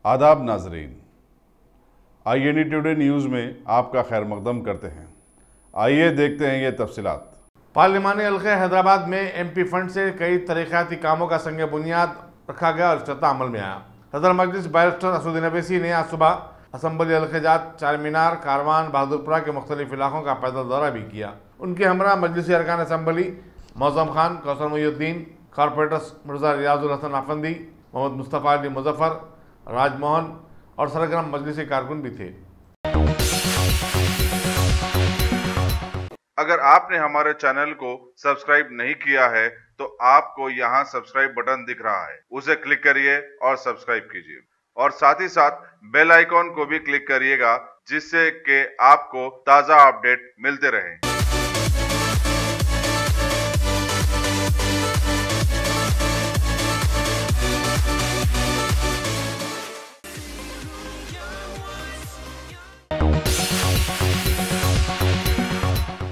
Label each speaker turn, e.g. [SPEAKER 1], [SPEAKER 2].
[SPEAKER 1] आदाब नाजरीन, INE today news में आपका खैर मकदम करते हैं। आइए देखते हैं ये तफसीलात।
[SPEAKER 2] पार्लिमानी हल्के हैदराबाद में MP फंड से कई तरक्याती कामों का संग बुनियाद रखा गया और इफ्तिताह अमल में आया। सदर मजलिस बैरिस्टर असदुद्दीन अवैसी ने आज सुबह असम्बली हल्के जात, चार मीनार, कारवान, बहादुरपुरा के मुख्तलिफ इलाकों का पैदल दौरा भी किया। उनके हमरा मजलिसी अरकान असम्बली मौज़म खान, कौसर मुहिउद्दीन, कॉरपोरेटर्स मिर्ज़ा रियाजुल हसन आफंदी, मोहम्मद मुस्तफ़ा अली मुजफ्फर, राजमोहन और सरगर्म मजलिसी कारकुन भी थे।
[SPEAKER 1] अगर आपने हमारे चैनल को सब्सक्राइब नहीं किया है तो आपको यहाँ सब्सक्राइब बटन दिख रहा है, उसे क्लिक करिए और सब्सक्राइब कीजिए और साथ ही साथ बेल आइकॉन को भी क्लिक करिएगा, जिससे कि आपको ताज़ा अपडेट मिलते रहें।